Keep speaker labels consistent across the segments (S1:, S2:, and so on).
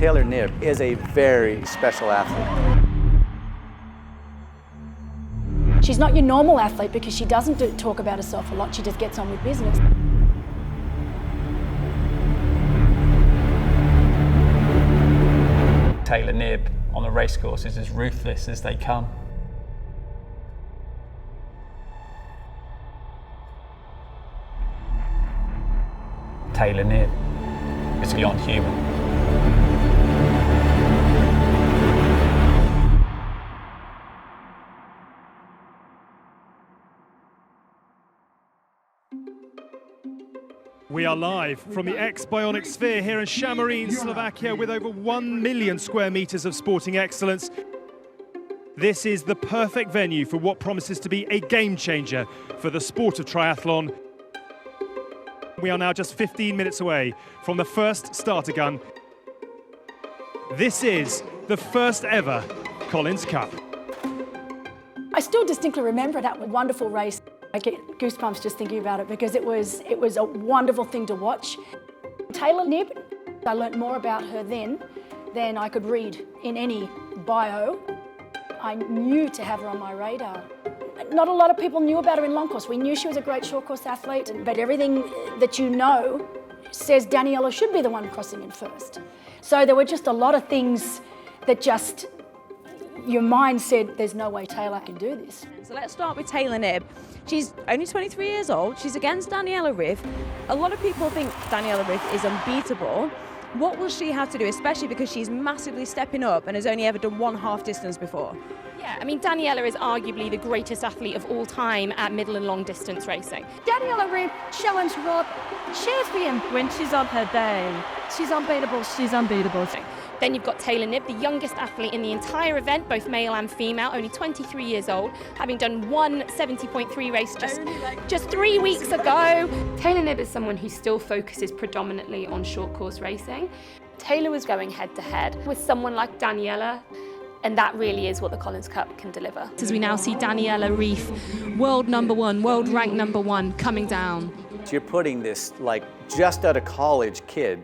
S1: Taylor Knibb is a very special athlete.
S2: She's not your normal athlete because she doesn't talk about herself a lot, she just gets on with business.
S3: Taylor Knibb on the racecourse is as ruthless as they come. Taylor Knibb is beyond human.
S4: We are live from the ex-Bionic Sphere here in Šamorín, Slovakia, with over 1 million square meters of sporting excellence. This is the perfect venue for what promises to be a game changer for the sport of triathlon. We are now just 15 minutes away from the first starter gun. This is the first ever Collins Cup.
S2: I still distinctly remember that wonderful race. I get goosebumps just thinking about it because it was a wonderful thing to watch. Taylor Knibb, I learnt more about her then than I could read in any bio. I knew to have her on my radar. Not a lot of people knew about her in long course. We knew she was a great short course athlete, but everything that you know says Daniela should be the one crossing in first. So there were just a lot of things that just, your mind said, there's no way Taylor can do this.
S5: So let's start with Taylor Knibb. She's only 23 years old. She's against Daniela Ryf. A lot of people think Daniela Ryf is unbeatable. What will she have to do, especially because she's massively stepping up and has only ever done one half distance before?
S6: Yeah, I mean, Daniela is arguably the greatest athlete of all time at middle and long distance racing.
S7: Daniela Ryf, challenge Rob, cheers for him.
S8: When she's on her day,
S7: She's unbeatable.
S8: she's unbeatable.
S6: Then you've got Taylor Knibb, the youngest athlete in the entire event, both male and female, only 23 years old, having done one 70.3 race just 3 weeks ago. Taylor Knibb is someone who still focuses predominantly on short course racing. Taylor was going head to head with someone like Daniela, and that really is what the Collins Cup can deliver.
S8: As we now see Daniela Ryf, world number one, world rank number one, coming down.
S1: So you're putting this like just out of college kid,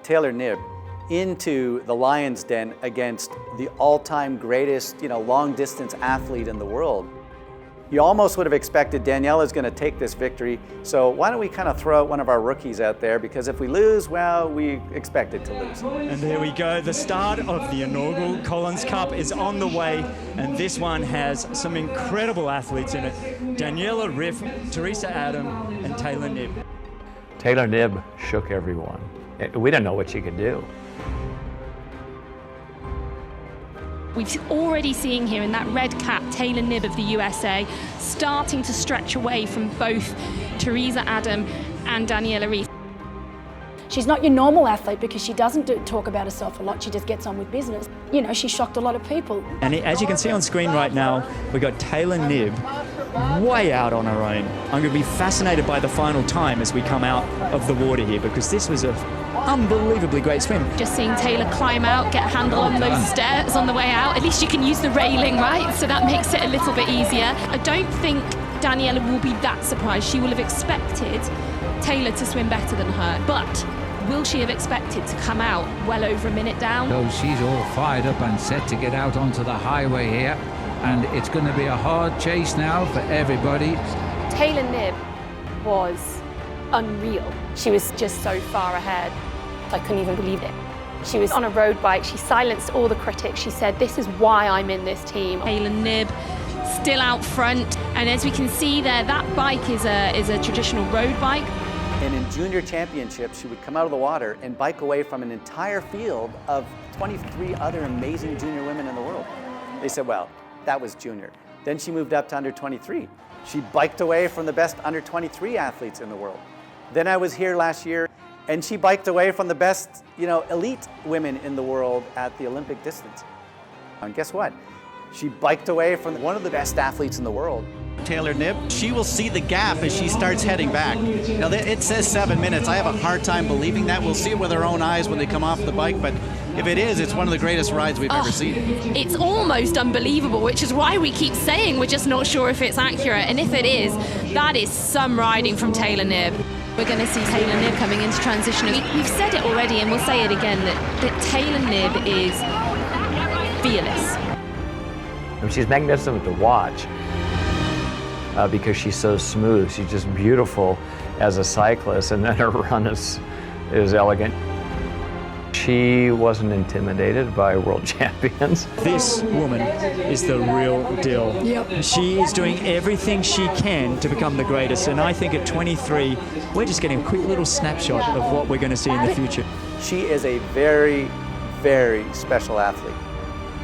S1: Taylor Knibb, into the lion's den against the all-time greatest, long-distance athlete in the world. You almost would have expected Daniela's going to take this victory, so why don't we kind of throw out one of our rookies out there, because if we lose, well, we expected to lose.
S9: And there we go, the start of the inaugural Collins Cup is on the way, and this one has some incredible athletes in it. Daniela Ryf, Teresa Adam, and Taylor Knibb.
S10: Taylor Knibb shook everyone. We didn't know what she could do.
S8: We're already seeing here in that red cap, Taylor Knibb of the USA, starting to stretch away from both Teresa Adam and Daniela Ryf.
S2: She's not your normal athlete because she doesn't talk about herself a lot, she just gets on with business. She shocked a lot of people.
S9: And as you can see on screen right now, we've got Taylor Knibb way out on her own. I'm going to be fascinated by the final time as we come out of the water here, because this was an unbelievably great swim.
S8: Just seeing Taylor climb out, get a handle on those stairs on the way out. At least you can use the railing, right? So that makes it a little bit easier. I don't think Daniela will be that surprised. She will have expected Taylor to swim better than her, but will she have expected to come out well over a minute down?
S11: So she's all fired up and set to get out onto the highway here, and it's going to be a hard chase now for everybody.
S6: Taylor Knibb was unreal. She was just so far ahead. I couldn't even believe it. She was on a road bike. She silenced all the critics. She said, "This is why I'm in this team."
S8: Taylor Knibb still out front, and as we can see there, that bike is a traditional road bike.
S1: And in junior championships, she would come out of the water and bike away from an entire field of 23 other amazing junior women in the world. They said, well, that was junior. Then she moved up to under 23. She biked away from the best under 23 athletes in the world. Then I was here last year, and she biked away from the best, elite women in the world at the Olympic distance. And guess what? She biked away from one of the best athletes in the world.
S12: Taylor Knibb, she will see the gap as she starts heading back. Now, it says 7 minutes. I have a hard time believing that. We'll see it with our own eyes when they come off the bike, but if it is, it's one of the greatest rides we've ever seen.
S8: It's almost unbelievable, which is why we keep saying we're just not sure if it's accurate. And if it is, that is some riding from Taylor Knibb. We're going to see Taylor Knibb coming into transition. We've said it already and we'll say it again, that Taylor Knibb is fearless.
S10: I mean, she's magnificent to watch because she's so smooth. She's just beautiful as a cyclist, and then her run is elegant. She wasn't intimidated by world champions.
S9: This woman is the real deal. Yep. She is doing everything she can to become the greatest, and I think at 23, we're just getting a quick little snapshot of what we're going to see in the future.
S1: She is a very, very special athlete.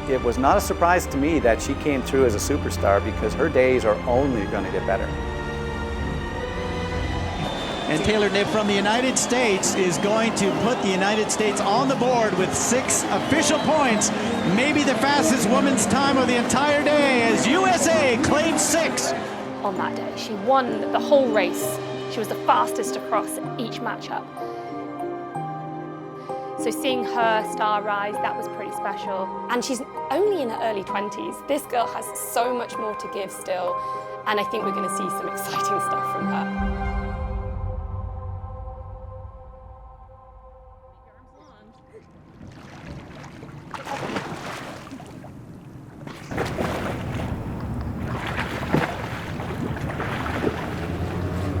S1: It was not a surprise to me that she came through as a superstar because her days are only going to get better.
S12: And Taylor Knibb from the United States is going to put the United States on the board with 6 official points. Maybe the fastest women's time of the entire day as USA claims 6.
S6: On that day, she won the whole race. She was the fastest across each matchup. So seeing her star rise, that was pretty special. And she's only in her early 20s. This girl has so much more to give still, and I think we're going to see some exciting stuff from her.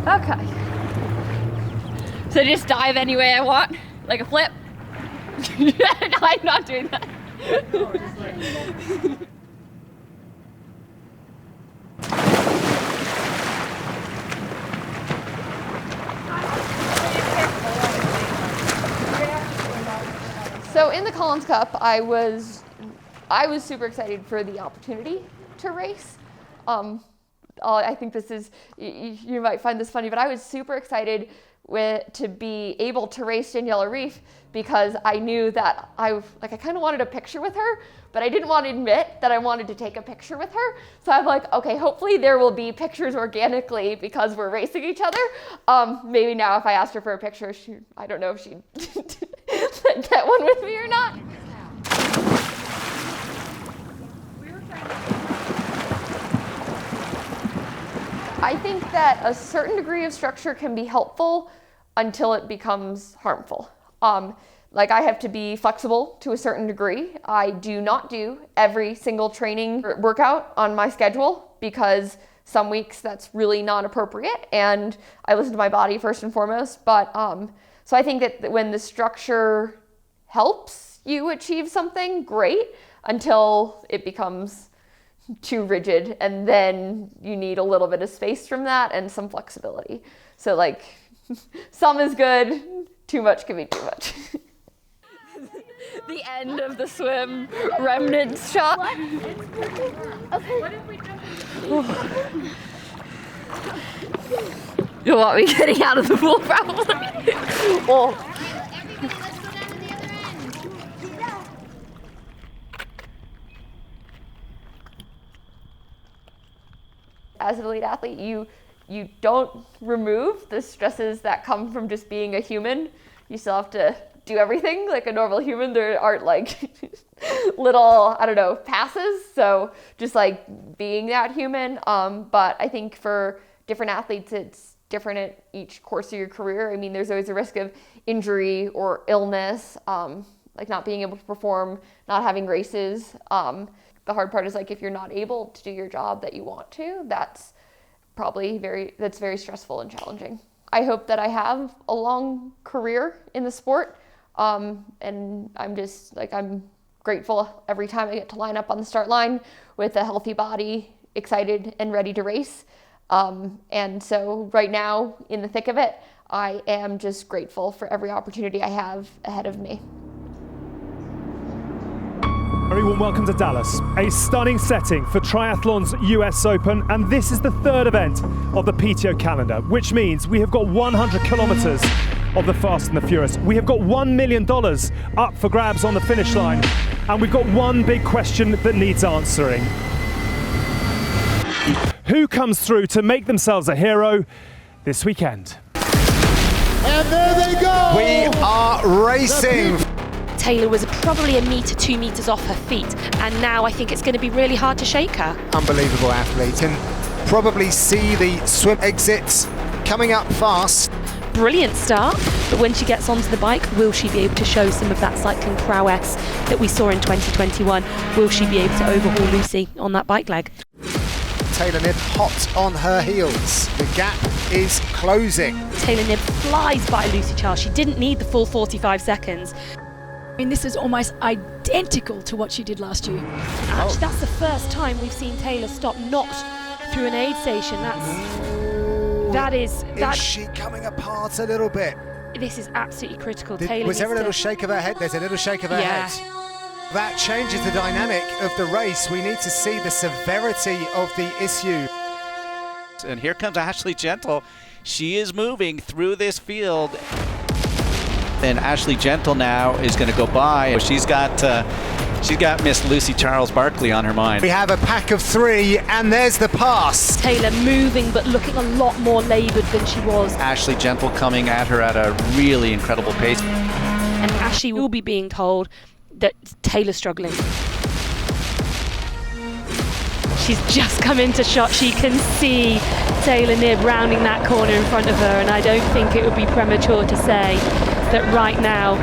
S13: Okay. So just dive any way I want, like a flip? I'm not doing that.
S14: So in the Collins Cup, I was super excited for the opportunity to race. I think this is, you might find this funny, but I was super excited to be able to race Daniela Ryf because I knew that I kind of wanted a picture with her, but I didn't want to admit that I wanted to take a picture with her. So I'm like, okay, hopefully there will be pictures organically because we're racing each other. Maybe now if I asked her for a picture, I don't know if she'd get one with me or not. I think that a certain degree of structure can be helpful until it becomes harmful. Like I have to be flexible to a certain degree. I do not do every single training workout on my schedule because some weeks that's really not appropriate, and I listen to my body first and foremost. But so I think that when the structure helps you achieve something, great, until it becomes too rigid, and then you need a little bit of space from that and some flexibility. So like some is good, too much can be too much.
S13: The end of the swim remnant shot.
S7: Okay. What if we
S13: You want me getting out of the pool probably? Oh.
S14: As an elite athlete, you don't remove the stresses that come from just being a human. You still have to do everything like a normal human. There aren't like little, I don't know, passes. So just like being that human. But I think for different athletes, it's different at each course of your career. I mean, there's always a risk of injury or illness, like not being able to perform, not having races. The hard part is like if you're not able to do your job that you want to, that's probably very stressful and challenging. I hope that I have a long career in the sport, and I'm grateful every time I get to line up on the start line with a healthy body, excited and ready to race. And so right now, in the thick of it, I am just grateful for every opportunity I have ahead of me.
S4: Very warm welcome to Dallas. A stunning setting for triathlon's US Open, and this is the third event of the PTO calendar, which means we have got 100 kilometers of the Fast and the Furious. We have got $1 million up for grabs on the finish line, and we've got one big question that needs answering. Who comes through to make themselves a hero this weekend?
S15: And there they go! We are racing!
S6: Taylor was probably 1 metre, 2 metres off her feet, and now I think it's going to be really hard to shake her.
S15: Unbelievable athlete, and probably see the swim exits coming up fast.
S8: brilliant start, but when she gets onto the bike, will she be able to show some of that cycling prowess that we saw in 2021? Will she be able to overhaul Lucy on that bike leg?
S15: Taylor Knibb hot on her heels. The gap is closing.
S8: Taylor Knibb flies by Lucy Charles. She didn't need the full 45 seconds.
S2: I mean, this is almost identical to what she did last year.
S8: Actually, that's the first time we've seen Taylor stop not through an aid station.
S15: Is she coming apart a little bit?
S8: This is absolutely critical.
S15: Was there a little shake of her head? There's a little shake of her head. That changes the dynamic of the race. We need to see the severity of the issue.
S16: And here comes Ashleigh Gentle. She is moving through this field. And Ashleigh Gentle now is going to go by. She's got Miss Lucy Charles Barkley on her mind.
S15: We have a pack of 3, and there's the pass.
S8: Taylor moving, but looking a lot more laboured than she was.
S16: Ashleigh Gentle coming at her at a really incredible pace.
S8: And Ashleigh will be being told that Taylor's struggling. She's just come into shot. She can see Taylor Knibb rounding that corner in front of her, and I don't think it would be premature to say that right now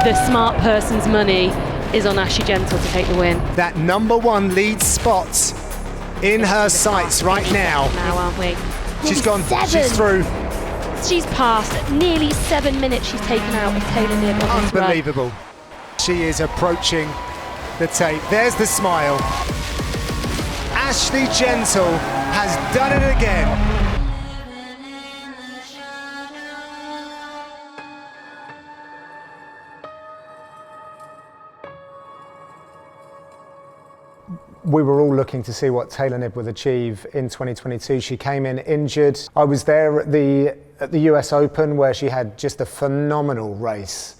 S8: the smart person's money is on Ashleigh Gentle to take the win.
S15: That #1 lead spot in her sights right now.
S8: Now, aren't we?
S15: She's gone. She's through.
S8: She's passed nearly 7 minutes. She's taken out of Taylor Knibb on this run.
S15: Unbelievable. She is approaching the tape. There's the smile. Ashleigh Gentle has done it again. We were all looking to see what Taylor Knibb would achieve in 2022. She came in injured. I was there at the US Open where she had just a phenomenal race.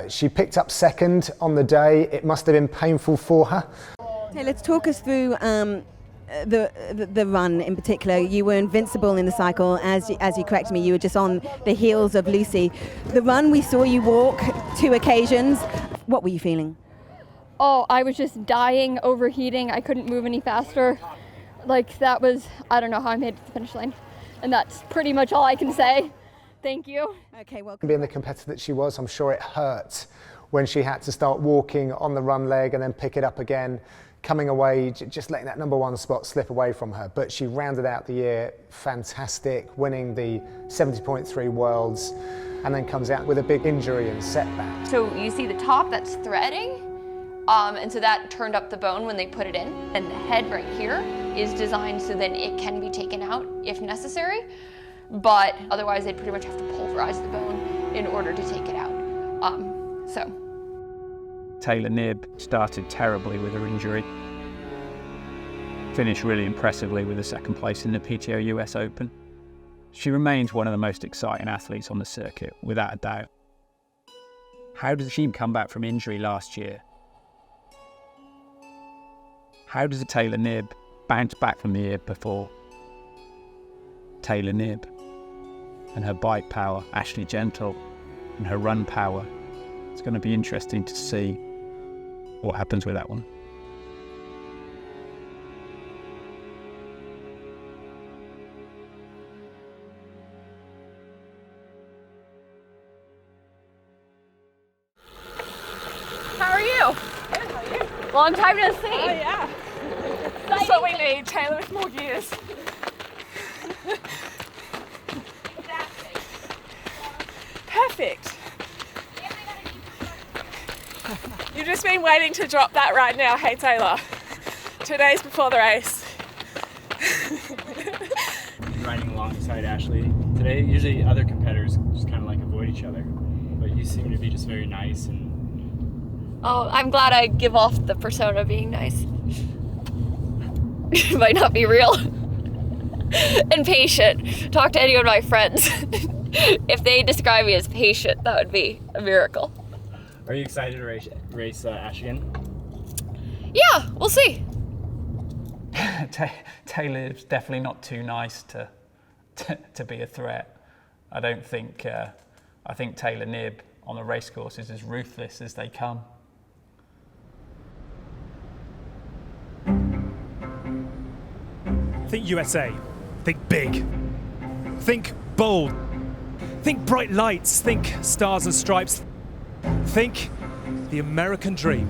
S15: She picked up second on the day. It must have been painful for her.
S17: Okay, let's talk us through the run in particular. You were invincible in the cycle, as you corrected me. You were just on the heels of Lucy. The run, we saw you walk 2 occasions. What were you feeling?
S7: Oh, I was just dying, overheating. I couldn't move any faster. Like, that was, I don't know how I made it to the finish line. And that's pretty much all I can say. Thank you.
S17: Okay, well,
S15: being the competitor that she was, I'm sure it hurt when she had to start walking on the run leg and then pick it up again, coming away, just letting that #1 spot slip away from her. But she rounded out the year fantastic, winning the 70.3 Worlds, and then comes out with a big injury and setback.
S14: So you see the top that's threading, and so that turned up the bone when they put it in. And the head right here is designed so that it can be taken out if necessary. But otherwise they'd pretty much have to pulverize the bone in order to take it out.
S3: Taylor Knibb started terribly with her injury. Finished really impressively with a second place in the PTO US Open. She remains one of the most exciting athletes on the circuit, without a doubt. How did she come back from injury last year? How does Taylor Knibb bounce back from the year before? Taylor Knibb and her bike power, Ashleigh Gentle, and her run power. It's going to be interesting to see what happens with that one.
S13: How are you?
S7: Good, how are you?
S13: Long time no see.
S7: Oh, yeah.
S13: That's what we need, Taylor with more gears.
S7: Perfect. You've just been waiting to drop that right now. Hey, Taylor. 2 days before the race.
S18: Riding alongside Ashleigh today. Usually other competitors just kind of like avoid each other, but you seem to be just very nice and...
S14: Oh, I'm glad I give off the persona of being nice. It might not be real. And patient. Talk to any of my friends. If they describe me as patient, that would be a miracle.
S18: Are you excited to race Ashleigh again?
S14: Yeah, we'll see.
S3: Taylor's definitely not too nice to be a threat. I don't think. I think Taylor Knibb on the race course is as ruthless as they come.
S4: Think USA. Think big. Think bold. Think bright lights, think stars and stripes, think the American dream.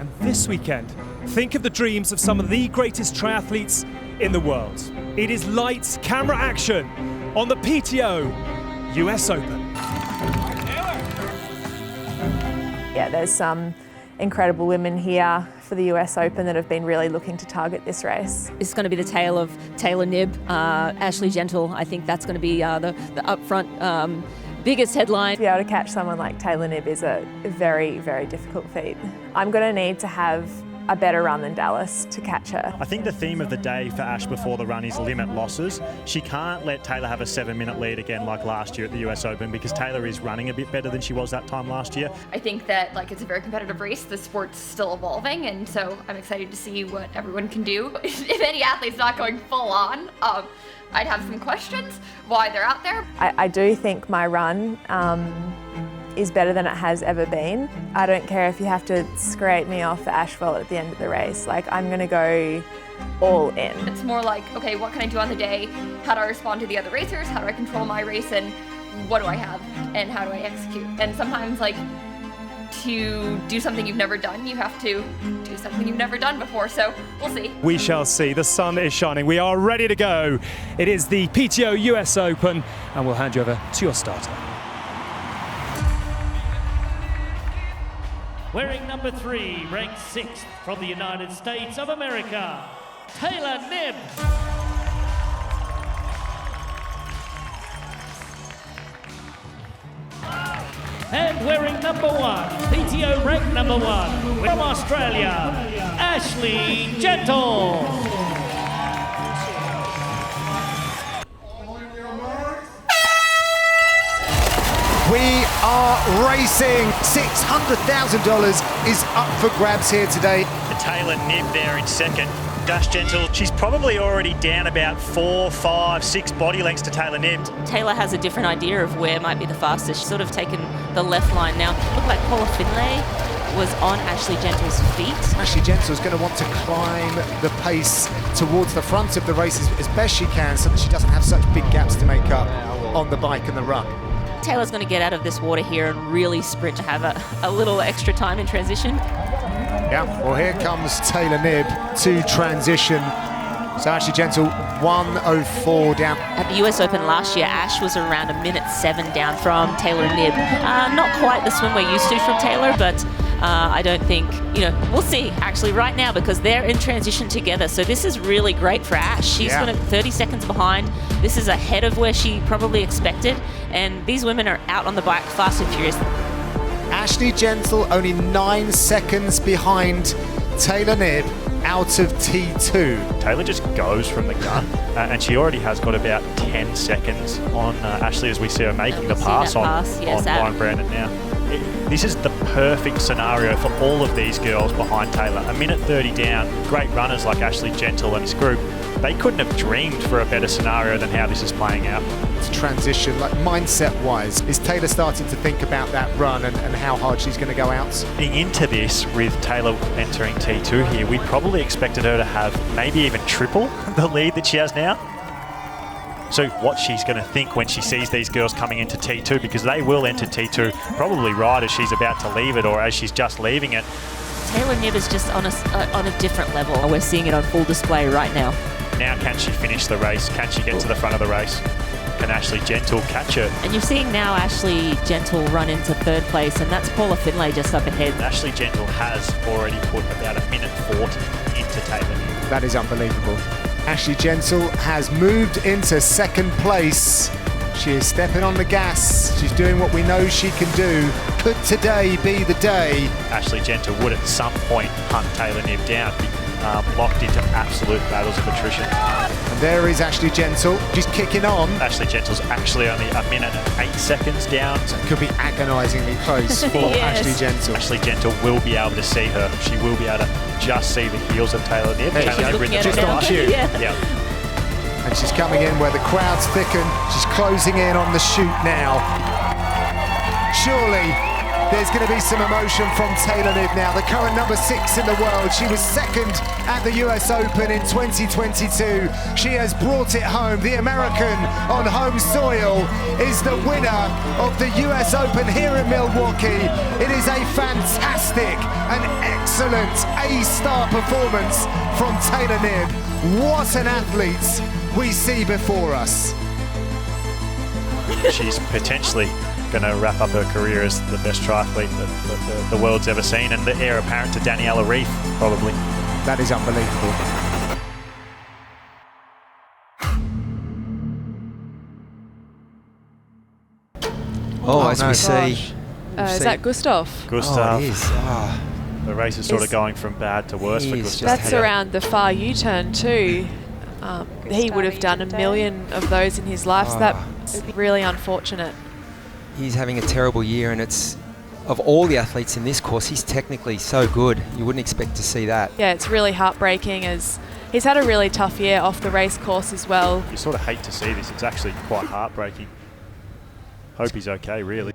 S4: And this weekend, think of the dreams of some of the greatest triathletes in the world. It is lights, camera action on the PTO US Open.
S19: Yeah, there's some incredible women here for the US Open that have been really looking to target this race.
S5: It's going to be the tale of Taylor Knibb, Ashleigh Gentle. I think that's going to be the upfront biggest headline.
S19: To be able to catch someone like Taylor Knibb is a very, very difficult feat. I'm going to need to have a better run than Dallas to catch her.
S20: I think the theme of the day for Ash before the run is limit losses. She can't let Taylor have a 7-minute lead again like last year at the US Open, because Taylor is running a bit better than she was that time last year.
S21: I think that it's a very competitive race. The sport's still evolving, and so I'm excited to see what everyone can do. If any athlete's not going full on, I'd have some questions why they're out there.
S19: I do think my run is better than it has ever been. I don't care if you have to scrape me off the asphalt at the end of the race. I'm gonna go all in.
S21: It's more like, okay, what can I do on the day? How do I respond to the other racers? How do I control my race? And what do I have? And how do I execute? And sometimes, to do something you've never done, you have to do something you've never done before. So we'll see.
S4: We shall see. The sun is shining. We are ready to go. It is the PTO US Open, and we'll hand you over to your starter.
S22: Wearing number 3, ranked 6th from the United States of America, Taylor Knibb. And wearing number 1, PTO ranked number 1, from Australia, Ashleigh Gentle.
S15: We are racing. $600,000 is up for grabs here today.
S20: Taylor Knibb there in second. Ash Gentle, she's probably already down about 4, 5, 6 body lengths to Taylor Knibb.
S5: Taylor has a different idea of where might be the fastest. She's sort of taken the left line now. Looked like Paula Finlay was on Ashleigh Gentle's feet.
S15: Ashleigh Gentle is going to want to climb the pace towards the front of the race as best she can, so that she doesn't have such big gaps to make up on the bike and the run.
S5: Taylor's going to get out of this water here and really sprint to have a little extra time in transition.
S15: Yeah, well, here comes Taylor Knibb to transition. So Ashleigh Gentle, 1:04 down.
S5: At the US Open last year, Ash was around 1:07 down from Taylor Knibb. Not quite the swim we're used to from Taylor, but I don't think, we'll see actually right now, because they're in transition together. So this is really great for Ash. She's going to 30 seconds behind. This is ahead of where she probably expected. And these women are out on the bike fast and furious.
S15: Ashleigh Gentle only 9 seconds behind Taylor Knibb out of T2.
S20: Taylor just goes from the gun, and she already has got about 10 seconds on Ashleigh as we see her making the pass on Ryan Brandon now. This is the perfect scenario for all of these girls behind Taylor. 1:30 down, great runners like Ashleigh Gentle and his group. They couldn't have dreamed for a better scenario than how this is playing out.
S15: It's transition, mindset-wise, is Taylor starting to think about that run and how hard she's going to go out?
S20: Getting into this with Taylor entering T2 here, we probably expected her to have maybe even triple the lead that she has now. So what she's going to think when she sees these girls coming into T2, because they will enter T2 probably right as she's about to leave it or as she's just leaving it.
S5: Taylor Knibb is just on a different level. We're seeing it on full display right now.
S20: Now can she finish the race? Can she get to the front of the race? Can Ashleigh Gentle catch her?
S5: And you're seeing now Ashleigh Gentle run into 3rd place, and that's Paula Finlay just up ahead.
S20: Ashleigh Gentle has already put about 1:40 into Taylor Knibb.
S15: That is unbelievable. Ashleigh Gentle has moved into 2nd place. She is stepping on the gas. She's doing what we know she can do. Could today be the day?
S20: Ashleigh Gentle would at some point hunt Taylor Knibb down, locked into absolute battles of attrition.
S15: And there is Ashleigh Gentle. She's kicking on.
S20: Ashleigh Gentle's actually only 1:08 down.
S15: So it could be agonisingly close for Ashleigh Gentle.
S20: Ashleigh Gentle will be able to see her. She will be able to just see the heels of Taylor Knibb.
S15: Just on cue.
S20: Yeah.
S15: And she's coming in where the crowds thicken. She's closing in on the chute now. Surely there's going to be some emotion from Taylor Knibb now, the current number 6 in the world. She was second at the US Open in 2022. She has brought it home. The American on home soil is the winner of the US Open here in Milwaukee. It is a fantastic and excellent A-star performance from Taylor Knibb. What an athlete we see before us.
S20: She's potentially going to wrap up her career as the best triathlete that the world's ever seen, and the heir apparent to Daniela Ryf, probably.
S15: That is unbelievable.
S10: Oh, as we see.
S19: Is that Gustav?
S20: Gustav.
S10: Oh, it is.
S20: The race is sort of going from bad to worse for Gustav.
S19: That's around the far U-turn too. He would have done 1 million of those in his life, so that's really unfortunate.
S10: He's having a terrible year, and it's, of all the athletes in this course, he's technically so good. You wouldn't expect to see that.
S19: Yeah, it's really heartbreaking as he's had a really tough year off the race course as well.
S20: You sort of hate to see this. It's actually quite heartbreaking. Hope he's okay, really.